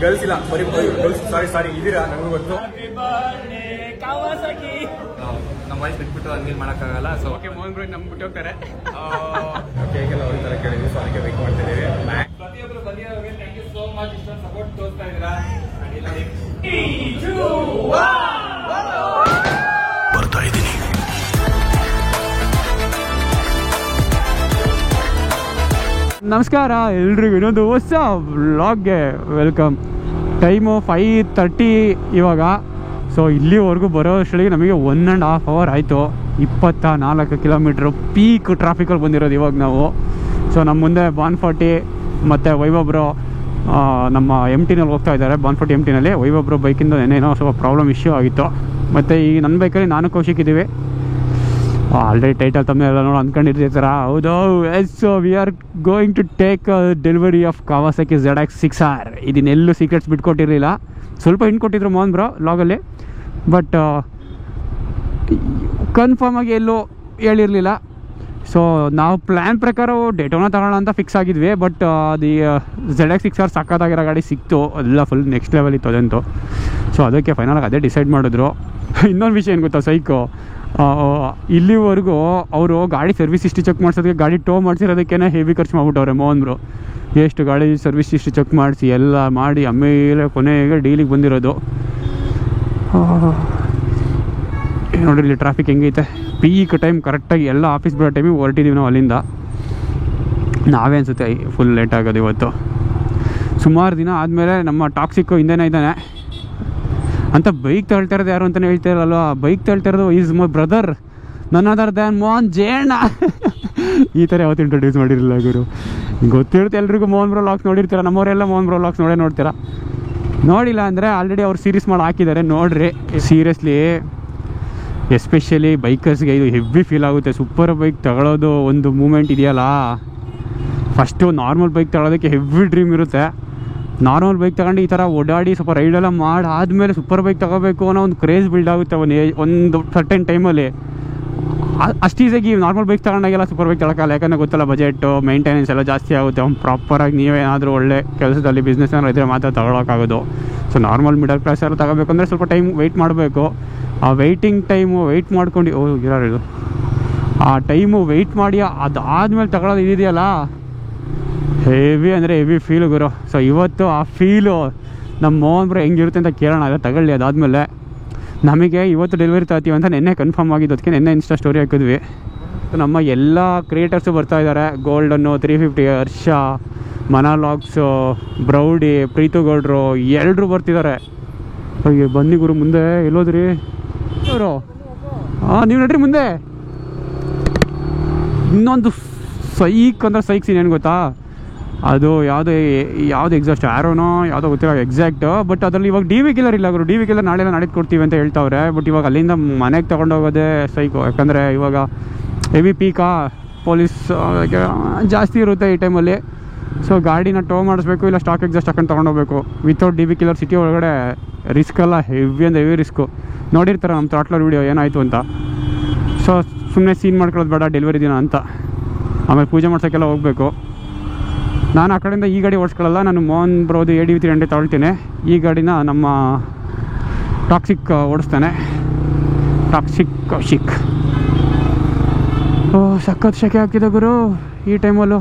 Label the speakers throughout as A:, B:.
A: Girls ಇಲ್ಲ, ಬರೀ girls. ಸಾರಿ ಇದೀರಾ, ನಮಗೂ ಗೊತ್ತು.
B: ನಮ್ಮ ವಾಯ್ಸ್ ಬಿಟ್ಬಿಟ್ಟು ಹಂಗೇನು ಮಾಡೋಕ್ಕಾಗಲ್ಲ. ಸೊ
A: ಓಕೆ, ಮೋಹನ್ ಬ್ರೋ ನಮ್ಗೆ ಬಿಟ್ಟು ಹೋಗ್ತಾರೆ. ಕೇಕೆಲ್ಲ ಅವ್ರ ಥರ ಕೇಳಿದ್ವಿ, ಸೊ ಅದಕ್ಕೆ ವೇಟ್ ಮಾಡ್ತಿದ್ದೀವಿ.
B: ಪ್ರತಿಯೊಬ್ಬರು ಬಂದಿರೋರಿಗೆ ಥ್ಯಾಂಕ್ ಯು ಸೋ ಮಚ್. ಇಷ್ಟೊಂದು ಸಪೋರ್ಟ್ ತೋರಿಸ್ತಾ ಇದ್ದೀರಾ.
C: ಬರ್ತಾ ಇದ್ದೀನಿ.
A: ನಮಸ್ಕಾರ ಎಲ್ರಿಗೂ, ಇನ್ನೊಂದು ಹೊಸ ವ್ಲಾಗ್ಗೆ ವೆಲ್ಕಮ್. ಟೈಮು 5:30 ಇವಾಗ. ಸೊ ಇಲ್ಲಿವರೆಗೂ ಬರೋ ಅಷ್ಟೊಳಗೆ ನಮಗೆ 1.5 hour ಆಯಿತು. 24 ಕಿಲೋಮೀಟ್ರು ಪೀಕ್ ಟ್ರಾಫಿಕಲ್ಲಿ ಬಂದಿರೋದು ಇವಾಗ ನಾವು. ಸೊ ನಮ್ಮ ಮುಂದೆ ಬಾನ್ಫೋರ್ಟಿ ಮತ್ತು ವೈಭಬ್ರೋ ನಮ್ಮ MTನಲ್ಲಿ ಹೋಗ್ತಾ ಇದ್ದಾರೆ. ಬಾನ್ಫೋರ್ಟಿ MTನಲ್ಲಿ ವೈಭಬ್ರೋ ಬೈಕಿಂದ ಏನೇನೋ ಸ್ವಲ್ಪ ಪ್ರಾಬ್ಲಮ್ ಇಶ್ಯೂ ಆಗಿತ್ತು. ಮತ್ತು ಈಗ ನನ್ನ ಬೈಕಲ್ಲಿ ನಾನು ಕೌಶಿಕ್ ಇದ್ದೀವಿ. ಆಲ್ರೆಡಿ ಟೈಟಲ್ ತಮ್ಮನೆ ಎಲ್ಲ ನೋಡಿ ಅಂದ್ಕೊಂಡಿರ್ತೀರ. ಹೌದು, so we are going to take delivery of Kawasaki ZX6R. ಇದನ್ನೆಲ್ಲೂ ಸೀಕ್ರೆಟ್ಸ್ ಬಿಟ್ಕೊಟ್ಟಿರಲಿಲ್ಲ. ಸ್ವಲ್ಪ ಹಿಂಟ್ ಕೊಟ್ಟಿದ್ರು ಮೋಹನ್ ಬ್ರೋ ಲಾಗಲ್ಲಿ, ಬಟ್ ಕನ್ಫರ್ಮ್ ಆಗಿ ಎಲ್ಲೂ ಹೇಳಿರಲಿಲ್ಲ. ಸೊ ನಾವು ಪ್ಲ್ಯಾನ್ ಪ್ರಕಾರ ಡೇಟೋನ ತಗೊಳ್ಳೋಣ ಅಂತ ಫಿಕ್ಸ್ ಆಗಿದ್ವಿ. ಬಟ್ ಅದು ZX6R ಸಕ್ಕತ್ತಾಗಿರೋ ಗಾಡಿ ಸಿಕ್ತು, ಎಲ್ಲ ಫುಲ್ ನೆಕ್ಸ್ಟ್ ಲೆವೆಲ್ ಇತ್ತು ಅದಂತೂ. ಸೊ ಅದಕ್ಕೆ ಫೈನಲಾಗಿ ಅದೇ ಡಿಸೈಡ್ ಮಾಡಿದ್ರು. ಇನ್ನೊಂದು ವಿಷಯ ಏನು ಗೊತ್ತಾ, ಸೈಕು ಇಲ್ಲಿವರೆಗೂ ಅವರು ಗಾಡಿ ಸರ್ವಿಸ್ ಹಿಸ್ಟ್ರಿ ಚೆಕ್ ಮಾಡಿಸೋದಕ್ಕೆ, ಗಾಡಿ ಟೋ ಮಾಡಿಸಿರೋದಕ್ಕೇ ಹೆವಿ ಖರ್ಚು ಮಾಡಿಬಿಟ್ಟವ್ರೆ ಮೋಹನ್ ಬ್ರೋ. ಎಷ್ಟು ಗಾಡಿ ಸರ್ವಿಸ್ ಹಿಸ್ಟ್ರಿ ಚೆಕ್ ಮಾಡಿಸಿ ಎಲ್ಲ ಮಾಡಿ ಆಮೇಲೆ ಕೊನೆಗೆ ಡೀಲಿಗೆ ಬಂದಿರೋದು. ನೋಡಿರಿ ಇಲ್ಲಿ ಟ್ರಾಫಿಕ್ ಹೆಂಗೈತೆ. ಪೀಕ್ ಟೈಮ್ ಕರೆಕ್ಟಾಗಿ ಎಲ್ಲ ಆಫೀಸ್ ಬಿಡೋ ಟೈಮಿಗೆ ಹೊರಟಿದ್ದೀವಿ ನಾವು ಅಲ್ಲಿಂದ. ನಾವೇ ಅನಿಸುತ್ತೆ ಫುಲ್ ಲೇಟ್ ಆಗೋದು ಇವತ್ತು. ಸುಮಾರು ದಿನ ಆದಮೇಲೆ ನಮ್ಮ ಟಾಕ್ಸಿಕ್ಕು ಹಿಂದೆನೇ ಇದ್ದಾನೆ ಅಂತ. ಬೈಕ್ ತಳ್ತಾ ಇರೋದು ಯಾರು ಅಂತಲೇ ಹೇಳ್ತಾ ಇರಲ್ವ. ಬೈಕ್ ತಳ್ತಾ ಇರೋದು is my brother, none other than Mohan ಜೇಣ. ಈ ಥರ ಯಾವತ್ತು ಇಂಟ್ರೊಡ್ಯೂಸ್ ಮಾಡಿರಲಿಲ್ಲ ಗುರು. ಗೊತ್ತಿರುತ್ತೆ ಎಲ್ರಿಗೂ, ಮೋಹನ್ ಬ್ರೋ ಲಾಕ್ಸ್ ನೋಡಿರ್ತೀರ. ನಮ್ಮವರೆಲ್ಲ ಮೋಹನ್ ಬ್ರೋ ಲಾಕ್ಸ್ ನೋಡ್ತೀರಾ. ನೋಡಿಲ್ಲ ಅಂದರೆ ಆಲ್ರೆಡಿ ಅವ್ರು ಸೀರೀಸ್ ಮಾಡಿ ಹಾಕಿದ್ದಾರೆ, ನೋಡ್ರಿ. ಸೀರಿಯಸ್ಲಿ ಎಸ್ಪೆಷಲಿ ಬೈಕರ್ಸ್ಗೆ ಇದು ಹೆವಿ ಫೀಲ್ ಆಗುತ್ತೆ. ಸೂಪರ್ ಬೈಕ್ ತಗೊಳ್ಳೋದು ಒಂದು ಮೂಮೆಂಟ್ ಇದೆಯಲ್ಲ, ಫಸ್ಟು ನಾರ್ಮಲ್ ಬೈಕ್ ತಗೊಳ್ಳೋದಕ್ಕೆ ಹೆವಿ ಡ್ರೀಮ್ ಇರುತ್ತೆ. ನಾರ್ಮಲ್ ಬೈಕ್ ತಗೊಂಡು ಈ ಥರ ಓಡಾಡಿ ಸ್ವಲ್ಪ ರೈಡೆಲ್ಲ ಮಾಡಿ ಆದಮೇಲೆ ಸೂಪರ್ ಬೈಕ್ ತಗೋಬೇಕು ಅನ್ನೋ ಒಂದು ಕ್ರೇಜ್ ಬಿಲ್ಡ್ ಆಗುತ್ತೆ ಒಂದು ಸರ್ಟೆನ್ ಟೈಮಲ್ಲಿ. ಅಷ್ಟು ಈಸಿಯಾಗಿ ನಾರ್ಮಲ್ ಬೈಕ್ ತಗೊಂಡಾಗೆಲ್ಲ ಸೂಪರ್ ಬೈಕ್ ತಗೊಳಕ್ಕಲ್ಲ, ಯಾಕಂದರೆ ಗೊತ್ತಲ್ಲ ಬಜೆಟು ಮೇಂಟೆನೆನ್ಸ್ ಎಲ್ಲ ಜಾಸ್ತಿ ಆಗುತ್ತೆ. ಅವ್ನು ಪ್ರಾಪರಾಗಿ ನೀವೇನಾದರೂ ಒಳ್ಳೆ ಕೆಲಸದಲ್ಲಿ ಬಿಸ್ನೆಸ್ ಏನಾದ್ರು ಇದ್ದರೆ ಮಾತ್ರ ತಗೊಳಕ್ಕಾಗೋದು. ಸೊ ನಾರ್ಮಲ್ ಮಿಡಲ್ ಕ್ಲಾಸ್ ಎಲ್ಲ ತಗೋಬೇಕಂದ್ರೆ ಸ್ವಲ್ಪ ಟೈಮ್ ವೆಯ್ಟ್ ಮಾಡಬೇಕು. ಆ ವೆಯ್ಟಿಂಗ್ ಟೈಮು ವೆಯ್ಟ್ ಮಾಡ್ಕೊಂಡು ಇರೋದು, ಆ ಟೈಮು ವೆಯ್ಟ್ ಮಾಡಿ ಅದಾದಮೇಲೆ ತಗೊಳ್ಳೋದು ಇದೆಯಲ್ಲ, ಹೆವಿ ಅಂದರೆ ಹೆವಿ ಫೀಲು ಗುರು. ಸೊ ಇವತ್ತು ಆ ಫೀಲು ನಮ್ಮ ಮೋಹನ್ ಬ್ರೋ ಹೆಂಗಿರುತ್ತೆ ಅಂತ ಕೇಳೋಣ, ಅದೇ ತಗೊಳ್ಳಿ. ಅದಾದಮೇಲೆ ನಮಗೆ ಇವತ್ತು ಡೆಲಿವರಿ ತರ್ತೀವಿ ಅಂತ ನೆನ್ನೆ ಕನ್ಫರ್ಮ್ ಆಗಿದ್ದು, ಅದಕ್ಕೆ ನೆನ್ನೆ ಇನ್ಸ್ಟಾ ಸ್ಟೋರಿ ಹಾಕಿದ್ವಿ. ನಮ್ಮ ಎಲ್ಲ ಕ್ರಿಯೇಟರ್ಸು ಬರ್ತಾ ಇದ್ದಾರೆ. ಗೋಲ್ಡನ್ನು, 350, ಹರ್ಷ, ಮನಾಲಾಗ್ಸು, ಬ್ರೌಡಿ, ಪ್ರೀತು ಗೌಡ್ರು ಎಲ್ಲರೂ ಬರ್ತಿದ್ದಾರೆ. ಅಯ್ಯೋ ಬನ್ನಿ ಗುರು, ಮುಂದೆ ಎಲ್ಲೋದ್ರಿ ಅವರು? ನೀವು ನಡ್ರಿ ಮುಂದೆ. ಇನ್ನೊಂದು ಸೈಕ್ ಅಂದರೆ ಸೈಕ್ ಸೀನ್ ಏನು ಗೊತ್ತಾ, ಅದು ಯಾವುದು ಎಕ್ಸಾಸ್ಟ್ ಆ್ಯರೋನೋ ಯಾವುದೋ ಗೊತ್ತಿಲ್ಲ ಎಕ್ಸಾಕ್ಟ್. ಬಟ್ ಅದರಲ್ಲಿ ಇವಾಗ ಡಿ ವಿ ಕಿಲ್ಲರ್ ಇಲ್ಲ ಗುರು. ಡಿ ವಿ ಕಿಲ್ಲರ್ ನಾಳೆಲ್ಲ ನಡೆದು ಕೊಡ್ತೀವಿ ಅಂತ ಹೇಳ್ತಾವ್ರೆ. ಬಟ್ ಇವಾಗ ಅಲ್ಲಿಂದ ಮನೆಗೆ ತೊಗೊಂಡೋಗೋದೇ ಸೈಕು. ಯಾಕಂದರೆ ಇವಾಗ ಹೆವಿ ಪೀಕಾ, ಪೊಲೀಸ್ ಜಾಸ್ತಿ ಇರುತ್ತೆ ಈ ಟೈಮಲ್ಲಿ. ಸೊ ಗಾಡಿನ ಟೋ ಮಾಡಿಸ್ಬೇಕು, ಇಲ್ಲ ಸ್ಟಾಕ್ ಎಕ್ಸಾಸ್ಟ್ ಹಾಕೊಂಡು ತೊಗೊಂಡೋಗ್ಬೇಕು. Without D V killer city ಒಳಗಡೆ ರಿಸ್ಕ್ ಅಲ್ಲ, ಹೆವಿ ಅಂದರೆ ಹೆವಿ ರಿಸ್ಕು. ನೋಡಿರ್ತಾರೆ ನಮ್ಮ ಥ್ರಾಟ್ಲರ್ ವೀಡಿಯೋ ಏನಾಯಿತು ಅಂತ. ಸೊ ಸುಮ್ಮನೆ ಸೀನ್ ಮಾಡ್ಕೊಳ್ಳೋದು ಬೇಡ ಡೆಲಿವರಿ ದಿನ ಅಂತ. ಆಮೇಲೆ ಪೂಜೆ ಮಾಡ್ಸೋಕ್ಕೆಲ್ಲ ಹೋಗಬೇಕು. ನಾನು ಆ ಕಡೆಯಿಂದ ಈ ಗಾಡಿ ಓಡಿಸ್ಕೊಳ್ಳಲ್ಲ, ನಾನು ಮೋಹನ್ ಬ್ರೋದು ADV 300 ತಗೊಳ್ತೀನಿ. ಈ ಗಾಡಿನ ನಮ್ಮ ಟಾಕ್ಸಿಕ್ ಓಡಿಸ್ತಾನೆ, ಟಾಕ್ಸಿಕ್ ಕೌಶಿಕ್. ಸಖತ್ ಶೆಕೆ ಆಗ್ತಿದೆ ಗುರು ಈ ಟೈಮಲ್ಲೂ.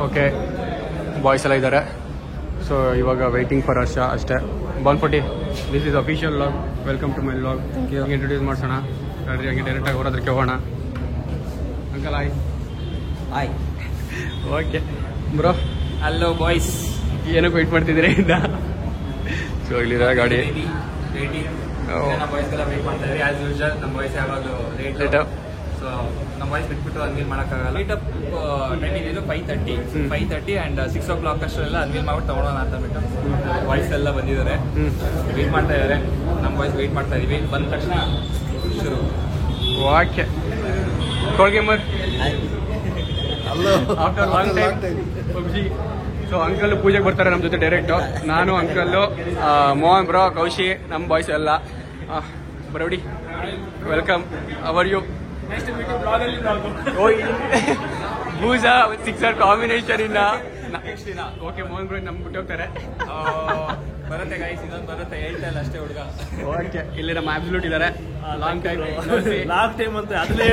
A: ಓಕೆ, ಬಾಯ್ಸ್ ಎಲ್ಲ ಇದ್ದಾರೆ. ಸೊ ಇವಾಗ ವೆಯ್ಟಿಂಗ್ ಫಾರ್ ಹರ್ಷ ಅಷ್ಟೇ. ಬಾನ್ಫೋರ್ಟಿ, this is official vlog. Welcome to my vlog. Introduce ಮಾಡ್ಸೋಣ ನೋಡ್ರಿ, ಹಂಗೆ ಡೈರೆಕ್ಟಾಗಿ ಹೊರದ್ರಕ್ಕೆ ಹೋಗೋಣ. Uncle hi.
B: Hi.
A: Okay bro,
B: hello boys.
A: ಏನಕ್ಕೆ ವೆಯ್ಟ್ ಮಾಡ್ತಿದ್ದೀರಾ ಇಂದ? ಸೊ ಇಲ್ಲಿರ ಗಾಡಿ
B: ನಮ್ಮ ಬಾಯ್ಸ್ಗೆಲ್ಲ ವೆಯ್ಟ್ ಮಾಡ್ತಾ ಇದ್ದೀವಿ ಆ್ಯಸ್ ಯೂಶುವಲ್. ನಮ್ಮ ಬಾಯ್ಸ್ ಯಾವಾಗಲೂ ಲೇಟ್. ಸೊ ನಮ್ಮ ಬಾಯ್ಸ್ ಬಿಟ್ಬಿಟ್ಟು ಅನ್ವೀಲ್ ಮಾಡೋಕ್ಕಾಗಲ್ಲ. ಮೀಟಪ್ ಟೈಮ್ ಇದ್ದು 5:30 ಆ್ಯಂಡ್ 6 o'clock ಅಷ್ಟೆಲ್ಲ ಅನ್ವೀಲ್ ಮಾಡ್ಬಿಟ್ಟು ತೊಗೊಳೋಣ ಅಂತ ಬಿಟ್ಟು ಬಾಯ್ಸ್ ಎಲ್ಲ ಬಂದಿದ್ದಾರೆ, ವೆಯ್ಟ್ ಮಾಡ್ತಾ ಇದ್ದಾರೆ. ನಮ್ಮ ಬಾಯ್ಸ್ ವೆಯ್ಟ್ ಮಾಡ್ತಾ ಇದೀವಿ. ಬಂದ ತಕ್ಷಣ ಶುರು.
A: ಓಕೆ, ಕೋಲ್ಗೇಮರ್ after long time PUBG. So uncle ಪೂಜೆಗೆ ಬರ್ತಾರೆ ನಮ್ಮ ಜೊತೆ ಡೈರೆಕ್ಟು. ನಾನು, ಅಂಕಲ್ಲು, ಮೋಹನ್ ಬ್ರೋ, ಕೌಶಿ, ನಮ್ಮ ಬಾಯ್ಸ್ ಎಲ್ಲ. ಬ್ರೌಡಿ, ವೆಲ್ಕಮ್. How are you? ಹೂಸ ಸಿಕ್ಸರ್ ಕಾಂಬಿನೇಷನ್ ಇನ್ನ ನೆಕ್ಸ್ಟ್ ದಿನ ಓಕೆ ಮೋಹನ್ ಬ್ರೋ ನಮ್ಗೆ ಬಿಟ್ಟೋಗ್ತಾರೆ.
B: ಬರುತ್ತೆ ಗೈಸ್, ಇನ್ನೊಂದು ಬರುತ್ತೆ, ಹೇಳ್ತಾ ಇಲ್ಲ ಅಷ್ಟೇ ಹುಡುಗ.
A: ಓಕೆ ಇಲ್ಲಿ ನಮ್ಮ ಅಬ್ಸಲ್ಯೂಟ್ ಇದ್ದಾರೆ. ಲಾಂಗ್ ಟೈಮ್
C: ಅಂತ ಅದನ್ನೇ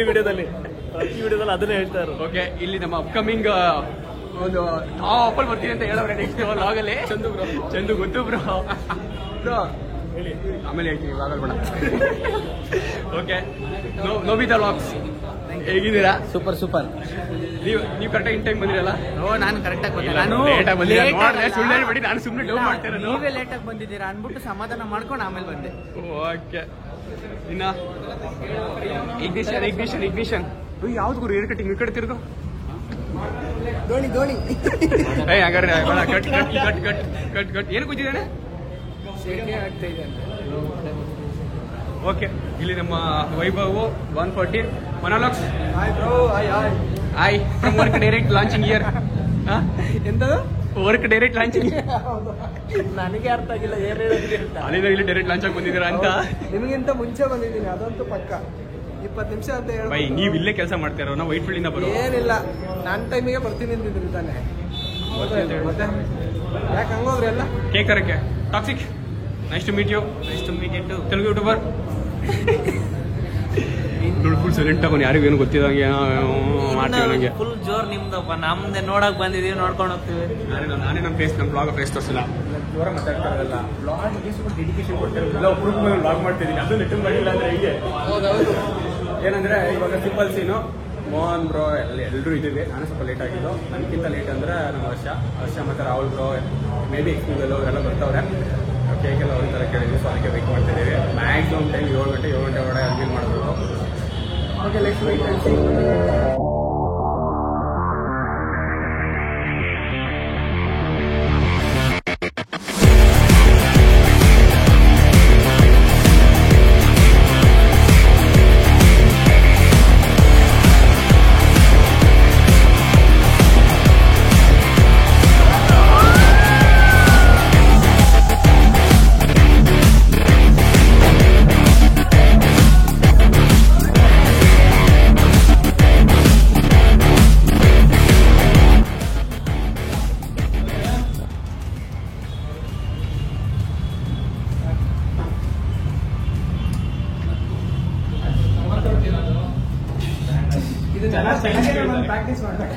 C: ವಿಡಿಯೋದಲ್ಲಿ ಪ್ರತಿ ವಿಡಿಯೋದಲ್ಲಿ ಅದನ್ನೇ ಹೇಳ್ತಾರೆ.
A: ಓಕೆ ಇಲ್ಲಿ ನಮ್ಮ ಅಪ್ಕಮಿಂಗ್ ಒಂದು ಟಾಪ್ ಅಲ್ಲಿ ಬರ್ತೀನಿ ಅಂತ ಹೇಳೋರೆ ನೆಕ್ಸ್ಟ್ ಲಾಗಲ್ಲಿ. ಚಂದು ಗೊತ್ತು ಬ್ರೋ ಹೇಳಿ, ಆಮೇಲೆ ಹೇಳ್ತೀನಿ ಲಾಗಲ್ಲಿ ಬೇಡ. ಓಕೆ ನೋಬಿತಾ ಲಾಗ್ಸ್ ಹೇಗಿದ್ದೀರಾ?
C: ಸೂಪರ್.
A: ನೀವು ಕರೆಕ್ಟಾಗಿ ಇನ್ ಟೈಮ್ ಬಂದಿರಲ್ಲ?
C: ನಾನು ಕರೆಕ್ಟಾಗಿ ಬಂದೆ.
A: ನಾನು ಲೇಟಾಗಿ ಬಂದಿಲ್ಲ, ಸುಳ್ಳು ಹೇಳ್ಬೇಡಿ, ನಾನು ಸುಮ್ಮನೆ ಡೌ ಮಾಡ್ತೇನೆ.
C: ನೀವೇ ಲೇಟಾಗಿ ಬಂದಿದ್ದೀರಾ ಅನ್ಬಿಟ್ಟು ಸಮಾಧಾನ ಮಾಡ್ಕೊಂಡು ಆಮೇಲೆ ಬಂದೆ.
A: ಓಕೆ ಇನ್ನ ಇಗ್ನಿಷನ್ ಯಾವ್ದು ಗುರು ಏರ್ ಕಟ್ಟಿಂಗ್ ಈ ಕಡೆ ತಿರ್ಗು.
C: ಧೋನಿ
A: ಹಾಗಾದ್ರೆ ಕಟ್ ಏನು ಕೂತಿದ್ದಾನೆ? ಓಕೆ ಇಲ್ಲಿ ನಮ್ಮ Vaibhav 140 monologues. Hi from work direct launching year.
C: ಎಂತದು
A: ವರ್ಕ್ ಡೈರೆಕ್ಟ್ ಲಾಂಚಿಂಗ್?
C: ನನಗೆ ಅರ್ಥ ಆಗಿಲ್ಲ
A: ಅಲ್ಲಿಂದ ಇಲ್ಲಿ ಡೈರೆಕ್ಟ್ ಲಾಂಚ್ ಆಗಿ ಬಂದಿದ್ದೀರಾ ಅಂತ.
C: ನಿಮಗಿಂತ ಮುಂಚೆ ಬಂದಿದ್ದೀನಿ, ಅದಂತೂ ಪಕ್ಕ. 20 ನಿಮಿಷ ಅಂತ ಹೇಳಿ
A: ಬೈ ನೀವು ಇಲ್ಲೇ ಕೆಲಸ ಮಾಡ್ತಾರೋ? ನಾವು ವೈಟ್ ಫೀಲ್ಡ್ ಇಂದ ಬರೋ
C: ಏನಿಲ್ಲ, ನನ್ನ ಟೈಮಿಗೆ ಬರ್ತೀನಿ ಅಂತಿದ್ರಿ ತಾನೆ. ಮತ್ತೆ ಯಾಕೆ ಹಂಗೋಗ್ರಿ ಎಲ್ಲ?
A: ಕೇಕರಕ್ಕೆ toxic nice to meet you Telugu YouTuber. Full silent ಆಗೋನು, ಯಾರಿಗೂ ಏನು ಗೊತ್ತಿದಂಗೆ ಮಾಡ್ತೀವಿ. ನನಗೆ
C: ಫುಲ್ ಜೋರ್ ನಿಮ್ದಪ್ಪ, ನಮ್ದೆ ನೋಡಕ್ ಬಂದಿದೀವಿ, ನೋಡ್ಕೊಂಡು ಹೋಗ್ತೀವಿ.
A: ನಾನೇ ನಮ್ಮ ಬ್ಲಾಗ್ ಫೇಸ್ ತೋರಿಸಿಲ್ಲ. ಜೋರ ಮಾತಾಡ್ತಾ ಇರಲ್ಲ, ಬ್ಲಾಗ್ಗೆ ಸ್ವಲ್ಪ ಡೆಡಿಕೇಶನ್ ಕೊಡ್ತಿರಲ್ಲ. ಒಬ್ಬರು ಬ್ಲಾಗ್ ಮಾಡ್ತಿದ್ದೀನಿ, ಅದು ನೆಟ್ ಮಾಡಿಲ್ಲ ಅಂದ್ರೆ ಹೀಗೆ. ಏನಂದ್ರೆ ಇವಾಗ ಸಿಂಪಲ್ ಸೀನು ಮೋಹನ್ ಬ್ರೋ ಎಲ್ಲರೂ ಇದ್ದೀವಿ. ನಾನು ಸ್ವಲ್ಪ ಲೇಟ್ ಆಗಿದ್ದು, ನನಗಿಂತ ಲೇಟ್ ಅಂದ್ರೆ ನಮ್ಮ ವರ್ಷ ಮತ್ತು ರಾಹುಲ್ ಬ್ರೋ, ಮೇ ಬಿ ಎಕ್ಸ್ಕ್ಯೂಸಲ್ಲಿ ಅವರೆಲ್ಲ ಬರ್ತಾವ್ರೆ. ಕೇಕೆಲ್ಲ ಅವ್ರ ಥರ ಕೇಳಿದ್ವಿ, ಸೊ ಅದಕ್ಕೆ ವೆಯ್ಟ್ ಮಾಡ್ತಿದ್ದೀವಿ. ಮ್ಯಾಕ್ಸಿಮಮ್ ಟೈಮ್ 7 ಗಂಟೆ ಒಳಗಡೆ ಅನ್ವೀಲ್ ಮಾಡಬೇಕು. Okay next white and C.
C: Practice ಮಾಡ್ಬೇಕು.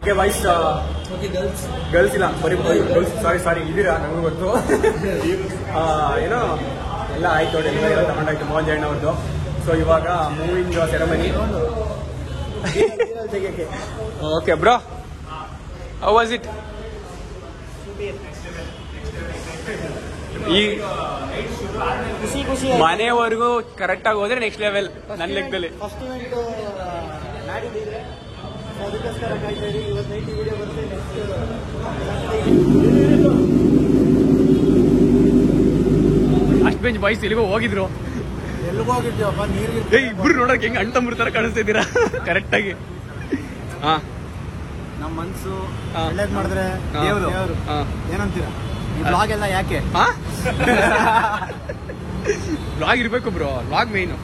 A: ಓಕೆ ಬಾಯ್ಸ್, ಗರ್ಲ್ಸ್ ಇಲ್ಲ, ಬರೀ ಗರ್ಲ್ಸ್. ಸಾರಿ ಇದೀರಾ, ನಮಗೂ ಗೊತ್ತು. ಏನೋ ಎಲ್ಲ ಆಯ್ತು, ಡೆಲಿವರಿ ಎಲ್ಲ ತಗೊಂಡಾಯ್ತು ಮೋಹನ್ ಜೈನ್ ಅವ್ರದ್ದು. ಸೊ ಇವಾಗ moving ceremony. Okay bro, how was it? ಈ ಮನೆವರೆಗೂ ಕರೆಕ್ಟ್ ಆಗಿ ಹೋದ್ರೆ ನೆಕ್ಸ್ಟ್ ಲೆವೆಲ್ ನನ್ನ ಲೆಕ್ಕದಲ್ಲಿ.
C: ಫಸ್ಟ್ ಇವೆಂಟ್ ನಾಡಿದ್ದಿದೆ, ಅದಕ್ಕೋಸ್ಕರ ಕಾಯ್ತಾ ಇದ್ದೀವಿ. ಇವತ್ತು ನೈಟ್ ವಿಡಿಯೋ ಬರುತ್ತೆ.
A: ಅಷ್ಟು ಬೆಂಚ್ ಬಾಯ್ಸ್ ಎಲ್ಲಿಗೋ ಹೋಗಿದ್ರು.
C: ಎಲ್ಲಿಗೆ ಹೋಗಿದ್ದೀವಪ್ಪ? ನೀರಿಗೆ
A: ಇಬ್ರು ನೋಡಕ್ ಹೆಂಗ್ ಅಣ್ತಂಬ್ರ ತರ ಕಾಣಿಸ್ತಾ ಇದ್ದೀರಾ ಕರೆಕ್ಟ್ ಆಗಿ. ಹಾ,
C: ನಮ್ಮ ಮನ್ಸು ಒಳ್ಳೇದ್ ಮಾಡಿದ್ರೆ ದೇವ್ರು ಏನಂತೀರಾ? ಈ ಬ್ಲಾಗ್ ಎಲ್ಲ ಯಾಕೆ?
A: ಬ್ಲಾಗ್ ಇರ್ಬೇಕು ಬ್ರೋ, ಬ್ಲಾಗ್ ಮೇಯ್ನು.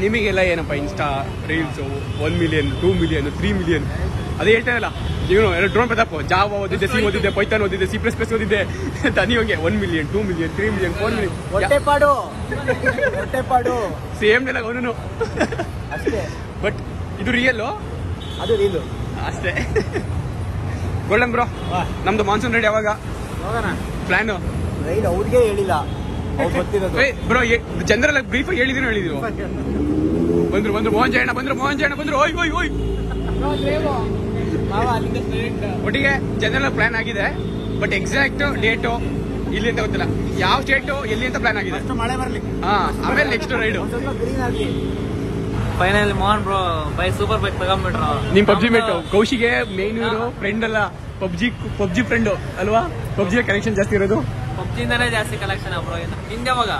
A: ನಿಮಗೆಲ್ಲ ಏನಪ್ಪ insta reels 1 million 2 million 3 million ಅದೇ ಹೇಳ್ತಾ ಇಲ್ಲ. ಇವನು ಡ್ರೋನ್ ಪ್ರತಾಪ್ ಜಾವ ಓದಿದ್ದೆ, ಸಿ ಓದಿದ್ದೆ, ಪೈಥಾನ್ ಓದಿದ್ದೆ, C++ ಓದಿದ್ದೆ. ನೀವಂಗೆ 1 ಮಿಲಿಯನ್ 2 ಮಿಲಿಯನ್ 3 ಮಿಲಿಯನ್ 4 ಮಿಲಿಯನ್
C: ಹೊಟ್ಟೆಪಾಡು
A: ಸೇಮ್ ನೆಲ ಅವನು
C: ಅಷ್ಟೇ.
A: ಬಟ್ ಇದು ರಿಯಲ್ಲು,
C: ಅದು ರೀಲು
A: ಅಷ್ಟೇ. ಗೋಲ್ಡನ್ ಬ್ರೋ, ನಮ್ದು ಮಾನ್ಸೂನ್ ರೈಡ್ ಯಾವಾಗ
C: ಹೋಗೋಣ?
A: ಪ್ಲಾನು
C: ರೈಡ್ ಅವ್ರಿಗೆ ಹೇಳಿಲ್ಲ,
A: ಬ್ರೋ ಜನರಲ್ ಬ್ರೀಫ್ ಹೇಳಿದೀನಿ. ಬಂದ್ರು ಮೋಹನ್ ಜಯಣ್ಣ ಬಂದ್ರು ಓಯ್ ಒಟ್ಟಿಗೆ ಜನರಲ್ ಪ್ಲಾನ್ ಆಗಿದೆ. ಬಟ್ ಎಕ್ಸಾಕ್ಟ್ ಡೇಟು ಇಲ್ಲಿ ಅಂತ ಗೊತ್ತಿಲ್ಲ, ಯಾವ ಸ್ಟೇಟು ಎಲ್ಲಿ ಅಂತ ಪ್ಲಾನ್ ಆಗಿದೆ.
C: ಮಳೆ ಬರ್ಲಿ,
A: ಆಮೇಲೆ next ride.
B: Final Mohan bro bike super bike ತಗೊಂಡ್ಬಿಟ್ರು.
A: ನಿಮ್ ಪಬ್ಜಿ ಮೇಟ್ ಕೌಶಿಗೆ ಮೇನ್ ಇವರು ಫ್ರೆಂಡ್ ಅಲ್ಲ, ಪಬ್ಜಿ ಫ್ರೆಂಡ್ ಅಲ್ವಾ? ಪಬ್ಜಿ ಕನೆಕ್ಷನ್ ಜಾಸ್ತಿ ಇರೋದು,
B: ಪಬ್ಜಿಯಿಂದಾನೇ ಜಾಸ್ತಿ ಕಲೆಕ್ಷನ್ ಬ್ರೋ. ನಿಂದೆ ಅವಾಗ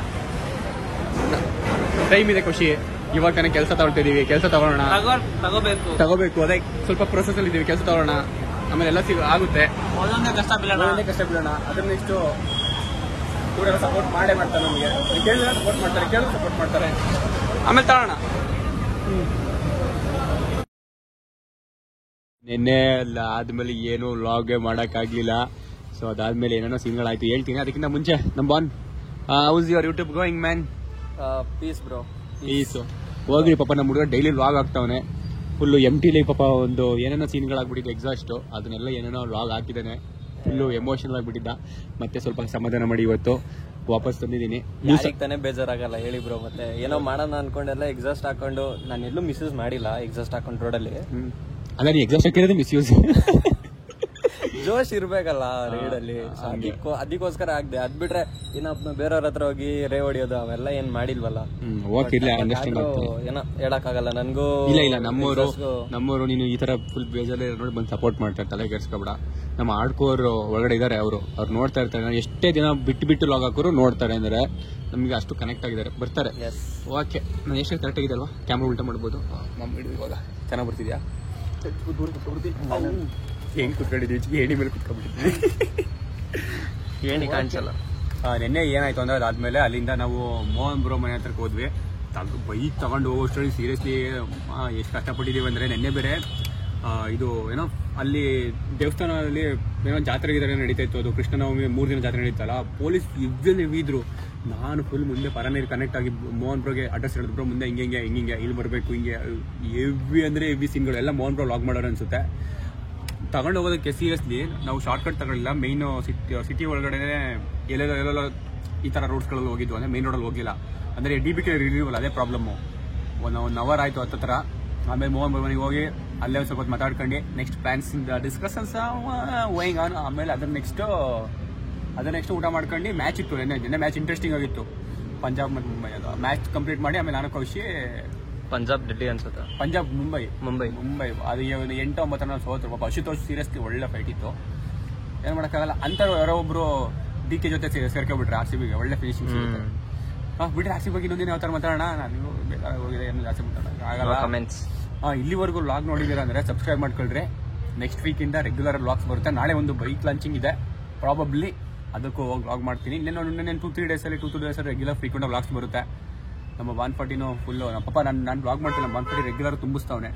A: ಟೈಮ್ ಇದೆ ಕೌಶಿ, ಇವಾಗ ತಾನೇ ಕೆಲಸ ತಗೊಳ್ತಿದೀವಿ, ಕೆಲಸ ತಗೊಳ್ಳೋಣ, ತಗೋಬೇಕು. ಅದೇ ಸ್ವಲ್ಪ ಪ್ರೊಸೆಸ್ ಅಲ್ಲಿ ಇದೀವಿ, ಕೆಲಸ ತಗೊಳ್ಳೋಣ, ಆಮೇಲೆ ಎಲ್ಲ ಆಗುತ್ತೆ.
B: ಒಂದೊಂದೇ ಕಷ್ಟ
A: ಬೀಳೋಣ. ಅದ್ರ ನೆಕ್ಸ್ಟ್ ಕೂಡ ಸಪೋರ್ಟ್ ಮಾಡೇ ಮಾಡ್ತಾರೆ ನಮಗೆ. ಕೇಳಿದ್ರೆ ಸಪೋರ್ಟ್ ಮಾಡ್ತಾರೆ, ಆಮೇಲೆ ತಗೋಣ. ನಿನ್ನೆ ಆದ್ಮೇಲೆ ಏನು ವ್ಲಾಗ್ ಮಾಡಕ್ಕಾಗ್ಲಿಲ್ಲ. ಸೊ ಅದಾದ್ಮೇಲೆ ಏನೇನೋ ಸೀನ್ಗಳಾಯ್ತು, ಹೇಳ್ತೀನಿ. ಅದಕ್ಕಿಂತ ಮುಂಚೆ ನಮ್ಮ ಬಾನ್ how's your YouTube going man?
B: Peace bro,
A: peace. ಹೋಗ್ರಿ ಪಾಪ, ನಮ್ಮ ಹುಡುಗ ಡೈಲಿ ವ್ಲಾಗ್ ಆಗ್ತಾವನೆ ಫುಲ್ಲು ಎಂಟಿಲಿ. ಪಾಪ ಒಂದು ಏನೇನೋ ಸೀನ್ಗಳಾಗ್ಬಿಟ್ಟಿದೆ ಎಕ್ಸಾಸ್ಟ್, ಅದನ್ನೆಲ್ಲ ಏನೇನೋ ವ್ಲಾಗ್ ಹಾಕಿದ್ದಾನೆ. ಫುಲ್ಲು ಎಮೋಷನಲ್ ಆಗಿಬಿಟ್ಟಿದ್ದ. ಮತ್ತೆ ಸ್ವಲ್ಪ ಸಮಾಧಾನ ಮಾಡಿ ಇವತ್ತು ವಾಪಸ್ ತಂದಿದ್ದೀನಿ.
B: ತಾನೇ ಬೇಜಾರಾಗಲ್ಲ ಹೇಳಿ ಬ್ರೋ. ಮತ್ತೆ ಏನೋ ಮಾಡೋಣ ಅನ್ಕೊಂಡೆಲ್ಲ ಎಕ್ಸಾಸ್ಟ್ ಹಾಕೊಂಡು, ನಾನು ಎಲ್ಲೂ ಮಿಸ್ಯೂಸ್ ಮಾಡಿಲ್ಲ ಎಕ್ಸಾಸ್ಟ್ ಹಾಕೊಂಡು ರೋಡಲ್ಲಿ.
A: ಅಲ್ಲ, ನೀ ಎಕ್ಸಾಸ್ಟ್ ಹಾಕಿರೋದು ಮಿಸ್ಯೂಸ್.
B: ಜೋಶ್ ಇರ್ಬೇಕಲ್ಲ ರೈಡಲ್ಲಿ, ಅದಕ್ಕೋಸ್ಕರ ಆಗ್ದೆ. ಅದ್ ಬಿಟ್ರೆ ಇನ್ನೊಬ್ಬ ಬೇರೆಯವ್ರ ಹತ್ರ ಹೋಗಿ ರೇ ಹೊಡಿಯೋದು ಅವೆಲ್ಲ ಏನ್ ಮಾಡಿಲ್ವಲ್ಲ. ಏನೋ ಹೇಳಕ್ಕಾಗಲ್ಲ ನನ್ಗೂ.
A: ಇಲ್ಲ ನಮ್ಮವರು ನೀನು ಈ ತರ ಫುಲ್ ಬೇಜಾರ ನೋಡಿ ಬಂದು ಸಪೋರ್ಟ್ ಮಾಡ್ತಾರೆ, ತಲೆ ಕೆಡ್ಸ್ಕೊಬೇಡ. ನಮ್ಮ ಆಡ್ಕೋರ್ ಒಳಗಡೆ ಇದಾರೆ, ಅವ್ರು ನೋಡ್ತಾ ಇರ್ತಾರೆ. ಎಷ್ಟೇ ದಿನ ಬಿಟ್ಟು ಲಾಗ್ ಹಾಕೋರು ನೋಡ್ತಾರೆ, ಅಂದ್ರೆ ನಮ್ಗೆ ಅಷ್ಟು ಕನೆಕ್ಟ್ ಆಗಿದ್ದಾರೆ, ಬರ್ತಾರೆ. ಓಕೆ, ನಾನು ಎಷ್ಟು ಕರೆಕ್ಟ್ ಆಗಿದೆ ಅಲ್ವಾ? ಕ್ಯಾಮ್ರಾ ಉಲ್ಟಾ ಮಾಡ್ಬೋದು. ಇವಾಗ ಚೆನ್ನಾಗಿ ಬರ್ತಿದ್ಯಾ? ಹೆಂಗ್ ಕುತ್ಕೊಂಡಿದ್ದೀವಿ, ಏಣಿ ಮೇಲೆ ಕುತ್ಕೊಂಡ್ಬಿಟ್ಟಿದ್ವಿ.
B: ಏಣಿ ಕಾಣಿಸಲ್ಲ.
A: ನಿನ್ನೆ ಏನಾಯ್ತು ಅಂದ್ರೆ, ಅದಾದ್ಮೇಲೆ ಅಲ್ಲಿಂದ ನಾವು ಮೋಹನ್ ಬ್ರೋ ಮನೆ ಹತ್ರಕ್ಕೆ ಹೋದ್ವಿ. ಬೈಕ್ ತಗೊಂಡು ಹೋಗೋಷ್ಟರಲ್ಲಿ ಸೀರಿಯಸ್ಲಿ ಎಷ್ಟು ಕಷ್ಟಪಟ್ಟಿದ್ದೀವಿ ಅಂದ್ರೆ, ನಿನ್ನೆ ಬೇರೆ ಇದು ಏನೋ ಅಲ್ಲಿ ದೇವಸ್ಥಾನದಲ್ಲಿ ಏನೋ ಜಾತ್ರೆ ನಡೀತಾ ಇತ್ತು. ಅದು ಕೃಷ್ಣನವಮಿ 3 ದಿನ ಜಾತ್ರೆ ನಡೀತಲ್ಲ. ಪೊಲೀಸ್ ಇದ್ರು. ನಾನು ಫುಲ್ ಮುಂದೆ ಪರನೀರು ಕನೆಕ್ಟ್ ಆಗಿ ಮೋಹನ್ ಬ್ರೋಗೆ ಅಡ್ರೆಸ್ ಹೇಳಿದ್ರು. ಬ್ರೋ ಮುಂದೆ ಹಿಂಗೆ ಇಲ್ಲಿ ಬರಬೇಕು, ಹಿಂಗೆ ಎವಿ ಅಂದ್ರೆ ಎವಿ ಸೀನ್ಗಳು ಎಲ್ಲ ಮೋಹನ್ ಬ್ರೋ ಲಾಗ್ ಮಾಡೋರು ಅನ್ಸುತ್ತೆ. ತಗೊಂಡು ಹೋಗೋದಕ್ಕೆ ಸೀರಿಯಸ್ಲಿ ನಾವು ಶಾರ್ಟ್ ಕಟ್ ತಗೊಳ್ಳಿಲ್ಲ. ಮೇನ್ ಸಿಟಿ ಒಳಗಡೆ ಎಲ್ಲೆಲ್ಲ ಈ ತರ ರೋಡ್ಸ್ಗಳಲ್ಲಿ ಹೋಗಿದ್ವು, ಅಂದ್ರೆ ಮೇನ್ ರೋಡಲ್ಲಿ ಹೋಗಿಲ್ಲ. ಅಂದ್ರೆ DBK ರಿಲೀವಲ್ಲ, ಅದೇ ಪ್ರಾಬ್ಲಮ್ಮು. ಒನ್ ಅವರ್ ಆಯ್ತು ಹತ್ತತ್ರ. ಆಮೇಲೆ ಮೋಹನ್ ಬ್ರೋ ಮನೆಗೆ ಹೋಗಿ ಅಲ್ಲೇ ಒಂದು ಸ್ವಲ್ಪ ಮಾತಾಡ್ಕೊಂಡು next plans discussions going on. ಆಮೇಲೆ ಅದನ್ನ ನೆಕ್ಸ್ಟ್ ಊಟ ಮಾಡ್ಕೊಂಡು ಮ್ಯಾಚ್ ಇತ್ತು. ನಿನ್ನೆ ಮ್ಯಾಚ್ ಇಂಟ್ರೆಸ್ಟಿಂಗ್ ಆಗಿತ್ತು, ಪಂಜಾಬ್ ಮತ್ತು ಮುಂಬೈ. ಅದು ಮ್ಯಾಚ್ ಕಂಪ್ಲೀಟ್ ಮಾಡಿ ಆಮೇಲೆ ನಾನು ಕೌಶಿ
B: ಪಂಜಾಬ್ ಡೆಲ್ಲಿ ಅನ್ಸುತ್ತೆ,
A: ಪಂಜಾಬ್ ಮುಂಬೈ ಅದು 8-9 ಸೋತರು. ಪಾಪ ಅಶುತೋಷ್ ಸೀರಿಯಸ್ಲಿ ಒಳ್ಳೆ ಫೈಟ್ ಇತ್ತು, ಏನ್ ಮಾಡೋಕ್ಕಾಗಲ್ಲ. ಅಂತ ಯಾರೋ ಒಬ್ರು DK ಜೊತೆ ಸೇರ್ಕೊಬಿಟ್ರೆ RCBಗೆ ಒಳ್ಳೆ ಫಿನಿಶಿಂಗ್ ಸಿಗುತ್ತೆ. ಬಿಟ್ರೆ RCB ಬಗ್ಗೆ ಇನ್ನೊಂದಿನ ಯಾವ ತರ ಮಾತಾಡೋಣ. ನಾನು ಬೇಕಾದ್ರೆ ಹೋಗಿದೆ, ಏನು ಜಾಸ್ತಿ ಮಾತಾಡೋಣ ಆಗಲ್ಲ. ಇಲ್ಲಿವರೆಗೂ ವ್ಲಾಗ್ ನೋಡಿದ್ದೀರಾ ಅಂದ್ರೆ ಸಬ್ಸ್ಕ್ರೈಬ್ ಮಾಡ್ಕೊಳ್ರಿ. ನೆಕ್ಸ್ಟ್ ವೀಕಿಂದ ರೆಗ್ಯುಲರ್ ವ್ಲಾಗ್ಸ್ ಬರುತ್ತೆ. ನಾಳೆ ಒಂದು ಬೈಕ್ ಲಾಂಚಿಂಗ್ ಇದೆ, ಪ್ರಾಬಬ್ಲಿ ಅದಕ್ಕೂ ಹೋಗಿ ವ್ಲಾಗ್ ಮಾಡ್ತೀನಿ. ಇನ್ನೇನು 2-3 ಡೇಸಲ್ಲಿ ರೆಗ್ಯುಲರ್ ಫ್ರೀಕ್ವೆಂಟ್ ವ್ಲಾಗ್ಸ್ ಬರುತ್ತೆ. ನಮ್ಮ 140 ಫುಲ್ಲು ನಮ್ಮ ಪಾಪ ನಾನು ವ್ಲಾಗ್ ಮಾಡ್ತೀನಿ. ನಮ್ಮ 140 ರೆಗ್ಯುಲರ್ ತುಂಬಿಸ್ತಾವನೆ.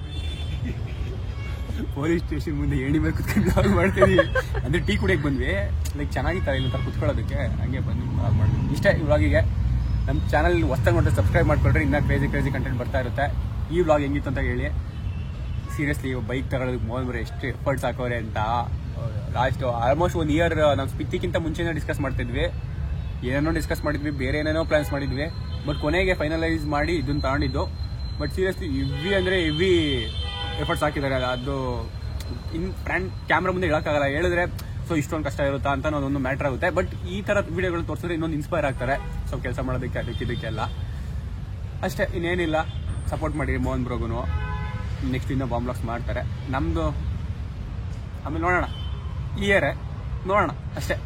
A: ಪೊಲೀಸ್ ಸ್ಟೇಷನ್ ಮುಂದೆ ಏಣಿ ಮೇಲೆ ಕುತ್ಕೊಂಡು ವ್ಲಾಗ್ ಮಾಡ್ತೀವಿ. ಅಂದ್ರೆ ಟೀ ಕುಡಿಯಕ್ಕೆ ಬಂದ್ವಿ, ಲೈಕ್ ಚೆನ್ನಾಗಿತ್ತು ಇಲ್ಲ ಕುತ್ಕೊಳ್ಳೋದಕ್ಕೆ, ಹಂಗೆ ಬಂದು ವ್ಲಾಗ್ ಮಾಡ್ತೀವಿ. ಇಷ್ಟೇ ಈ ವ್ಲಾಗಿಗೆ. ನಮ್ಮ ಚಾನಲ್ ಹೊಸ್ದಾಗಿ ನೋಡಿದ್ರೆ ಸಬ್ಸ್ಕ್ರೈಬ್ ಮಾಡ್ಕೊಳ್ರಿ, ಇನ್ನೂ ಕ್ರೇಜಿ ಕಂಟೆಂಟ್ ಬರ್ತಾ ಇರುತ್ತೆ. ಈ ವ್ಲಾಗ್ ಹೆಂಗಿತ್ತು ಅಂತ ಹೇಳಿ. ಸೀರಿಯಸ್ಲಿ ಬೈಕ್ ತಗೊಳ್ಳೋದಕ್ಕೆ ಮೋಹನ್ ಬ್ರೋ ಎಷ್ಟು ಎಫರ್ಟ್ಸ್ ಹಾಕೋರೆ ಅಂತ. ಲಾಸ್ಟ್ ಆಲ್ಮೋಸ್ಟ್ 1 ಇಯರ್ ನಾವು ಸ್ಪಿತ್ತಿಕ್ಕಿಂತ ಮುಂಚೆನೇ ಡಿಸ್ಕಸ್ ಮಾಡ್ತಿದ್ವಿ, ಏನೇನೋ ಡಿಸ್ಕಸ್ ಮಾಡಿದ್ವಿ, ಬೇರೆ ಏನೇನೋ ಪ್ಲಾನ್ಸ್ ಮಾಡಿದ್ವಿ. ಬಟ್ ಕೊನೆಗೆ ಫೈನಲೈಸ್ ಮಾಡಿ ಇದನ್ನ ತಗೊಂಡಿದ್ದು. ಬಟ್ ಸೀರಿಯಸ್ಲಿ ಹೆವಿ ಎಫರ್ಟ್ಸ್ ಹಾಕಿದ್ದಾರೆ. ಅದು ಇನ್ ಫ್ರಂಟ್ ಕ್ಯಾಮ್ರಾ ಮುಂದೆ ಹೇಳೋಕ್ಕಾಗಲ್ಲ, ಹೇಳಿದ್ರೆ ಸೊ ಇಷ್ಟೊಂದು ಕಷ್ಟ ಇರುತ್ತಾ ಅಂತ ಒಂದು ಮ್ಯಾಟರ್ ಆಗುತ್ತೆ. ಬಟ್ ಈ ಥರ ವಿಡಿಯೋಗಳು ತೋರಿಸಿದ್ರೆ ಇನ್ನೊಂದು ಇನ್ಸ್ಪೈರ್ ಆಗ್ತಾರೆ ಸೊ ಕೆಲಸ ಮಾಡೋದಕ್ಕೆ, ಅದಕ್ಕೆಲ್ಲ ಅಷ್ಟೇ, ಇನ್ನೇನಿಲ್ಲ. ಸಪೋರ್ಟ್ ಮಾಡಿ ಮೋಹನ್ ಬ್ರೋಗೂ. ನೆಕ್ಸ್ಟ್ ಇನ್ನೂ ಬಾಂಬ್ ಬ್ಲಾಗ್ಸ್ ಮಾಡ್ತಾರೆ ನಮ್ಮದು. ಆಮೇಲೆ ನೋಡೋಣ, ಈ ಇಯರೇ ನೋಡೋಣ ಅಷ್ಟೇ.